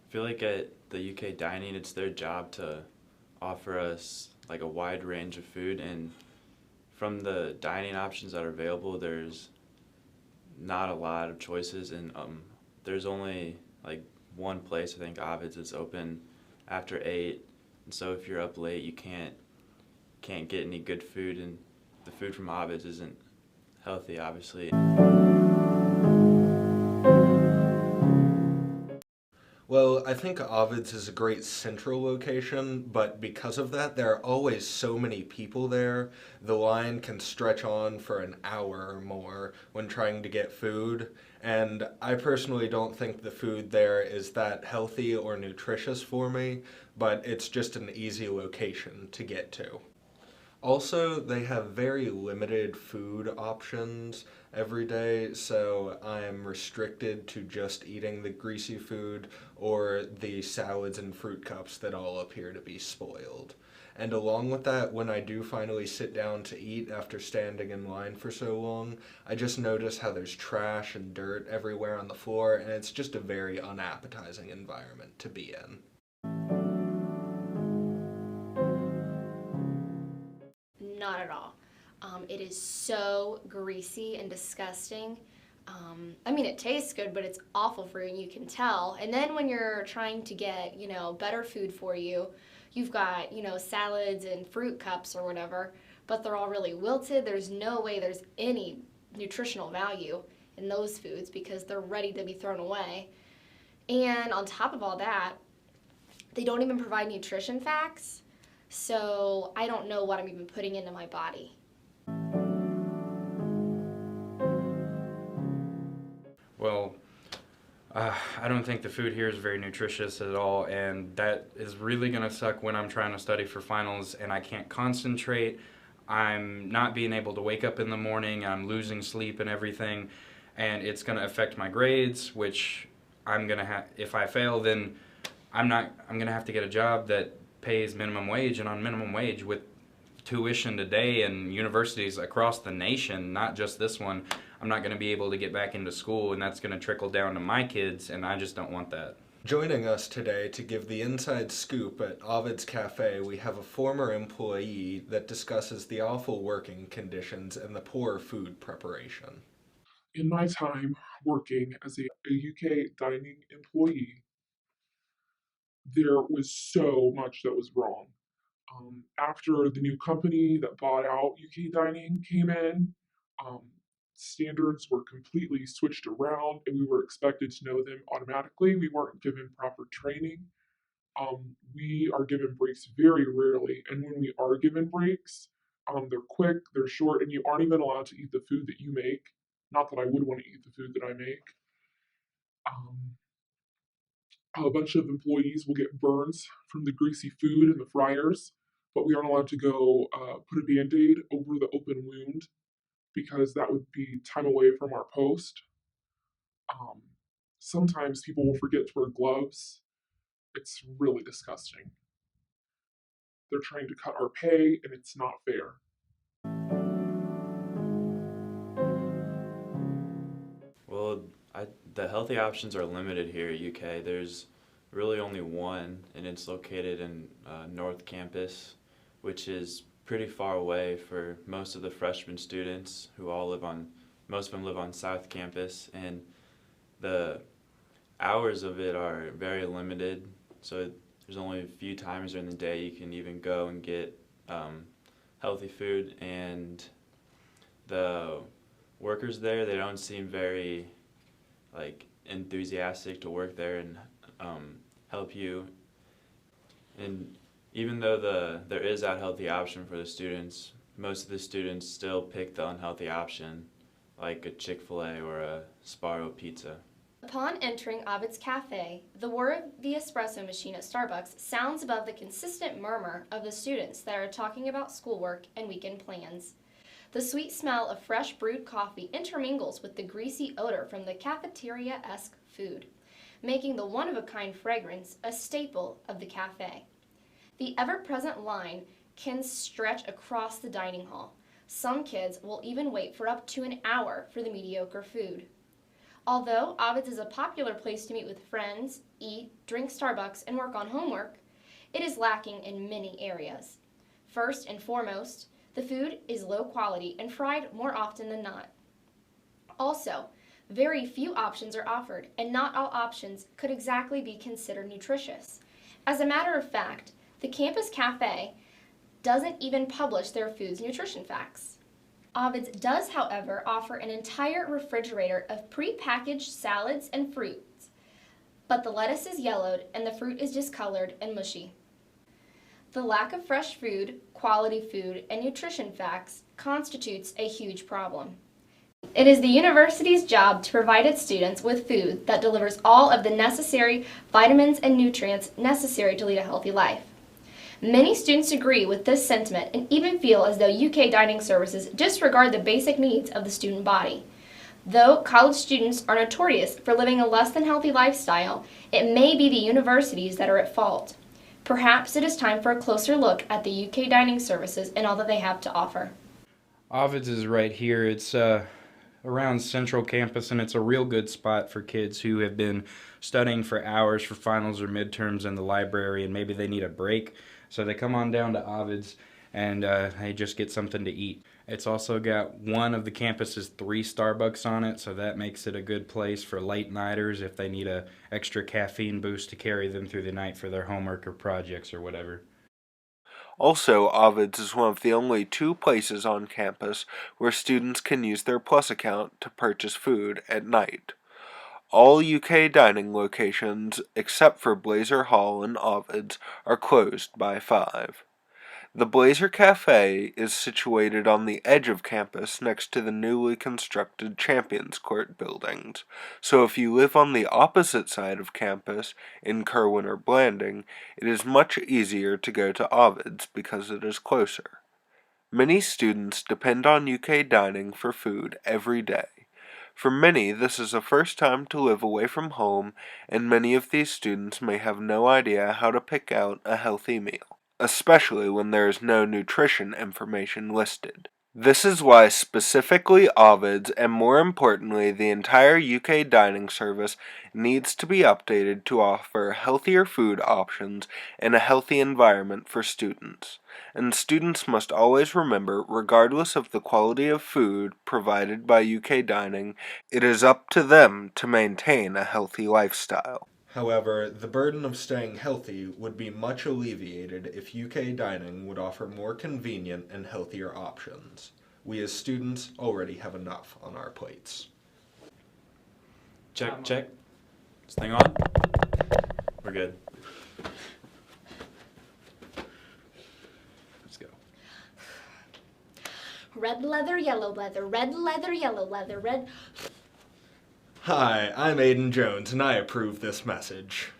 I feel like at the UK Dining, it's their job to offer us like a wide range of food, and from the dining options that are available, there's not a lot of choices, and there's only like one place, I think Ovid's, is open after 8, and so if you're up late, you can't get any good food, and the food from Ovid's isn't healthy, obviously. Well, I think Ovid's is a great central location, but because of that, there are always so many people there. The line can stretch on for an hour or more when trying to get food. And I personally don't think the food there is that healthy or nutritious for me, but it's just an easy location to get to. Also, they have very limited food options every day, so I'm restricted to just eating the greasy food or the salads and fruit cups that all appear to be spoiled. And along with that, when I do finally sit down to eat after standing in line for so long, I just notice how there's trash and dirt everywhere on the floor, and it's just a very unappetizing environment to be in. Not at all. It is so greasy and disgusting. I mean, it tastes good, but it's awful for you, and you can tell. And then when you're trying to get, better food for you, you've got, salads and fruit cups or whatever, but they're all really wilted. There's no way there's any nutritional value in those foods because they're ready to be thrown away. And on top of all that, they don't even provide nutrition facts. So I don't know what I'm even putting into my body. Well, I don't think the food here is very nutritious at all, and that is really going to suck when I'm trying to study for finals and I can't concentrate. I'm not being able to wake up in the morning, I'm losing sleep and everything, and it's going to affect my grades, which I'm going to have, if I fail, then I'm going to have to get a job that pays minimum wage, and on minimum wage with tuition today and universities across the nation, not just this one, I'm not going to be able to get back into school, and that's going to trickle down to my kids, and I just don't want that. Joining us today to give the inside scoop at Ovid's Cafe, we have a former employee that discusses the awful working conditions and the poor food preparation. In my time working as a UK dining employee, there was so much that was wrong. After the new company that bought out UK Dining came in, um, standards were completely switched around and we were expected to know them automatically. We weren't given proper training. We are given breaks very rarely, and when we are given breaks, they're quick, they're short, and you aren't even allowed to eat the food that you make. Not that I would want to eat the food that I make. Um, a bunch of employees will get burns from the greasy food and the fryers, but we aren't allowed to go put a band aid over the open wound because that would be time away from our post. Um, Sometimes people will forget to wear gloves. It's really disgusting. They're trying to cut our pay, and it's not fair. Well, the healthy options are limited here at UK. There's really only one, and it's located in North Campus, which is pretty far away for most of the freshman students who all live on, most of them live on South Campus, and the hours of it are very limited. So there's only a few times during the day you can even go and get healthy food, and the workers there, they don't seem very like enthusiastic to work there and help you. And even though there is that healthy option for the students, most of the students still pick the unhealthy option, like a Chick-fil-A or a Sparrow pizza. Upon entering Ovid's Cafe, the whir of the espresso machine at Starbucks sounds above the consistent murmur of the students that are talking about schoolwork and weekend plans. The sweet smell of fresh brewed coffee intermingles with the greasy odor from the cafeteria-esque food, making the one-of-a-kind fragrance a staple of the cafe. The ever-present line can stretch across the dining hall. Some kids will even wait for up to an hour for the mediocre food. Although Ovid's is a popular place to meet with friends, eat, drink Starbucks, and work on homework, it is lacking in many areas. First and foremost, the food is low quality and fried more often than not. Also, very few options are offered, and not all options could exactly be considered nutritious. As a matter of fact, the campus cafe doesn't even publish their food's nutrition facts. Ovid's does, however, offer an entire refrigerator of pre-packaged salads and fruits, but the lettuce is yellowed and the fruit is discolored and mushy. The lack of fresh food, quality food, and nutrition facts constitutes a huge problem. It is the university's job to provide its students with food that delivers all of the necessary vitamins and nutrients necessary to lead a healthy life. Many students agree with this sentiment and even feel as though UK dining services disregard the basic needs of the student body. Though college students are notorious for living a less than healthy lifestyle, it may be the universities that are at fault. Perhaps it is time for a closer look at the UK dining services and all that they have to offer. Ovid's is right here. It's around Central Campus, and it's a real good spot for kids who have been studying for hours for finals or midterms in the library, and maybe they need a break. So they come on down to Ovid's, and they just get something to eat. It's also got one of the campus's 3 Starbucks on it, so that makes it a good place for late nighters if they need a extra caffeine boost to carry them through the night for their homework or projects or whatever. Also, Ovid's is one of the only 2 places on campus where students can use their Plus account to purchase food at night. All UK dining locations, except for Blazer Hall and Ovid's, are closed by 5. The Blazer Cafe is situated on the edge of campus next to the newly constructed Champions Court buildings, so if you live on the opposite side of campus, in Kerwin or Blanding, it is much easier to go to Ovid's because it is closer. Many students depend on UK dining for food every day. For many, this is the first time to live away from home, and many of these students may have no idea how to pick out a healthy meal, especially when there is no nutrition information listed. This is why specifically Ovid's, and more importantly the entire UK dining service, needs to be updated to offer healthier food options and a healthy environment for students. And students must always remember, regardless of the quality of food provided by UK dining, it is up to them to maintain a healthy lifestyle. However, the burden of staying healthy would be much alleviated if UK dining would offer more convenient and healthier options. We as students already have enough on our plates. Check, check. Is this thing on? We're good. Let's go. Red leather, yellow leather, red leather, yellow leather, red... Hi, I'm Aiden Jones, and I approve this message.